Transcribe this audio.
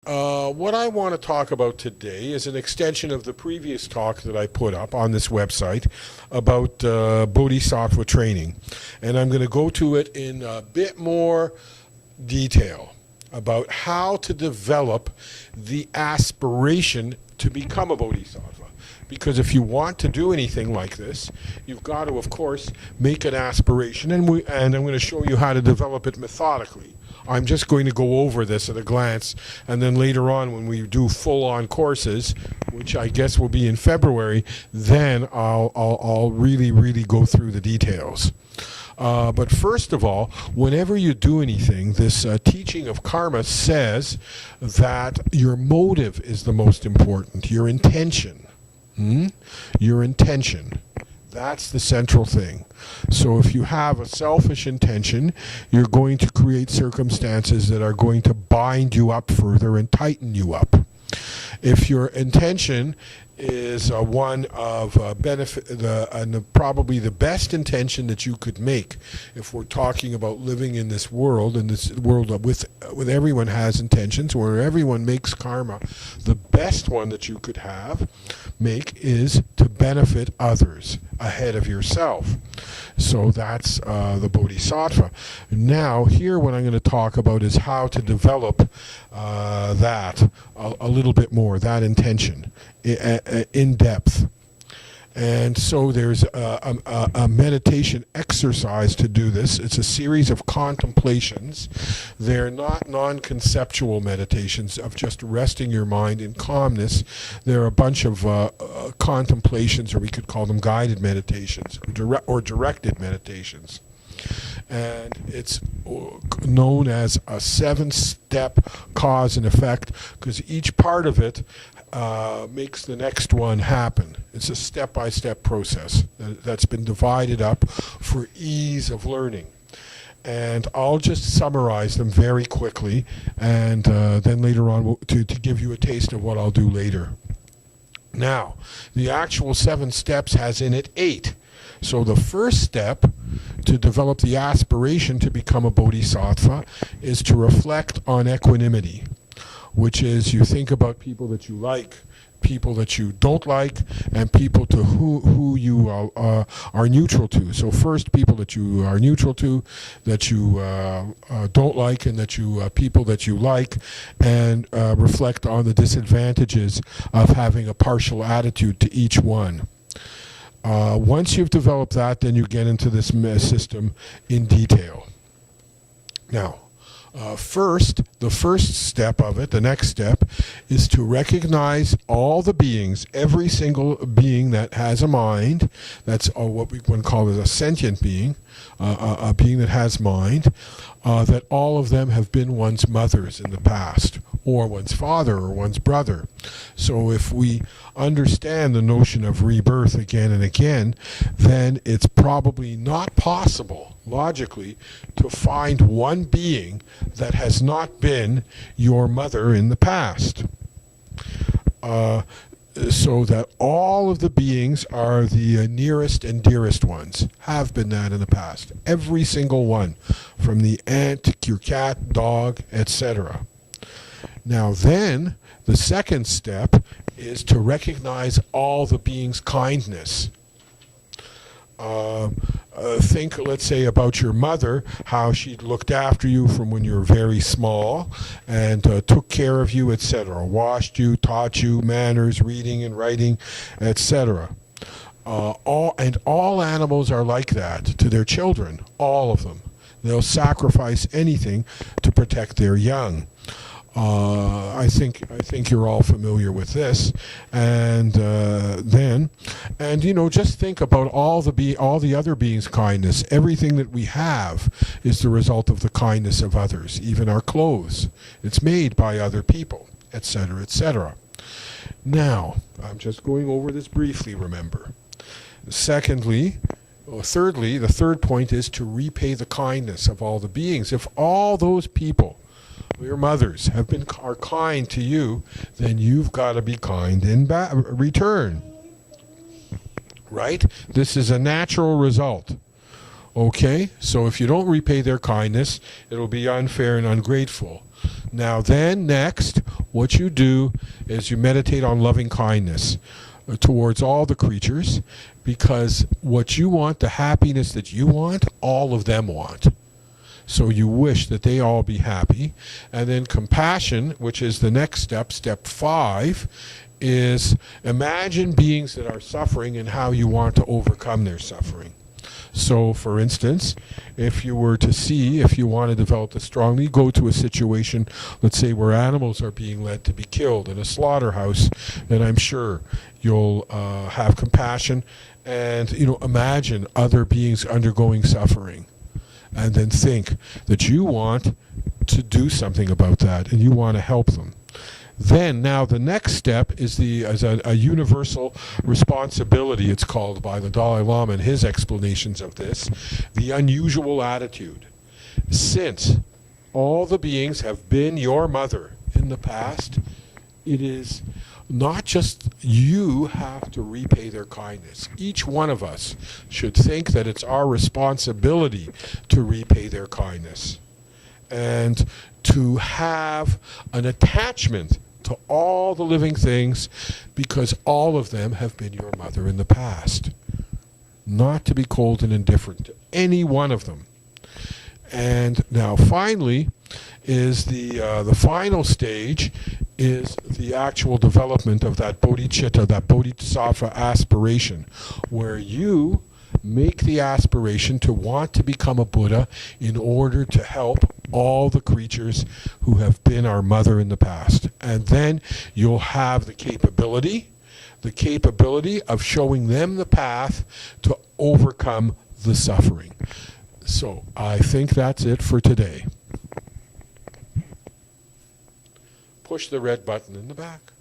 What I want to talk about today is an extension of the previous talk that I put up on this website about Bodhisattva training. And I'm going to go to it in a bit more detail about how to develop the aspiration to become a Bodhisattva. Because if you want to do anything like this, you've got to, of course, make an aspiration. And I'm going to show you how to develop it methodically. I'm just going to go over this at a glance, and then later on when we do full-on courses, which I guess will be in February, then I'll really go through the details. But first of all, whenever you do anything, this teaching of karma says that your motive is the most important, your intention. Your intention. That's the central thing. So if you have a selfish intention, you're going to create circumstances that are going to bind you up further and tighten you up. If your intention is one of benefit, probably the best intention that you could make, if we're talking about living in this world, with everyone has intentions, where everyone makes karma, the best one that you could make is to benefit others ahead of yourself. So that's the Bodhisattva. Now, here what I'm going to talk about is how to develop that a little bit more, that intention, in depth. And so there's a meditation exercise to do this. It's a series of contemplations. They're not non-conceptual meditations of just resting your mind in calmness. They're a bunch of contemplations, or we could call them guided meditations, or directed meditations. And it's known as a 7-step cause and effect, because each part of it makes the next one happen. It's a step-by-step process that's been divided up for ease of learning. And I'll just summarize them very quickly, and then later on to give you a taste of what I'll do later. Now, the actual 7 steps has in it 8. So the first step to develop the aspiration to become a bodhisattva is to reflect on equanimity, which is you think about people that you like, people that you don't like, and people to who you are neutral to. So first, people that you are neutral to, that you don't like, and that you people that you like, and reflect on the disadvantages of having a partial attitude to each one. Once you've developed that, then you get into this system in detail. Now, the first step of it, the next step, is to recognize all the beings, every single being that has a mind. That's what we would call a sentient being, a being that has mind, that all of them have been one's mothers in the past, or one's father, or one's brother. So if we understand the notion of rebirth again and again, then it's probably not possible, logically, to find one being that has not been your mother in the past. So that all of the beings are the nearest and dearest ones, have been that in the past. Every single one, from the ant, your cat, dog, etc. Now then, the second step is to recognize all the beings' kindness. Think, let's say, about your mother, how she looked after you from when you were very small, and took care of you, etc. Washed you, taught you manners, reading and writing, etc. All animals are like that to their children, all of them. They'll sacrifice anything to protect their young. I think you're all familiar with this, and just think about all the other beings' kindness. Everything that we have is the result of the kindness of others. Even our clothes, it's made by other people, etc., etc. Now, I'm just going over this briefly. Remember. Thirdly, the third point is to repay the kindness of all the beings. If all those people, your mothers, are kind to you, then you've got to be kind in return. Right? This is a natural result. Okay? So if you don't repay their kindness, it'll be unfair and ungrateful. Now then, next, what you do is you meditate on loving kindness towards all the creatures, because what you want, the happiness that you want, all of them want. So you wish that they all be happy. And then compassion, which is the next step, step 5, is imagine beings that are suffering and how you want to overcome their suffering. So, for instance, if you were to see, if you want to develop this strongly, go to a situation, let's say, where animals are being led to be killed in a slaughterhouse, and I'm sure you'll have compassion and, imagine other beings undergoing suffering. And then think that you want to do something about that and you want to help them. Then, now the next step is a universal responsibility, it's called by the Dalai Lama in his explanations of this, the unusual attitude. Since all the beings have been your mother in the past, it is not just you have to repay their kindness. Each one of us should think that it's our responsibility to repay their kindness and to have an attachment to all the living things, because all of them have been your mother in the past. Not to be cold and indifferent to any one of them. And now finally is the final stage is the actual development of that bodhicitta, that bodhisattva aspiration, where you make the aspiration to want to become a Buddha in order to help all the creatures who have been our mother in the past. And then you'll have the capability of showing them the path to overcome the suffering. So I think that's it for today. Push the red button in the back.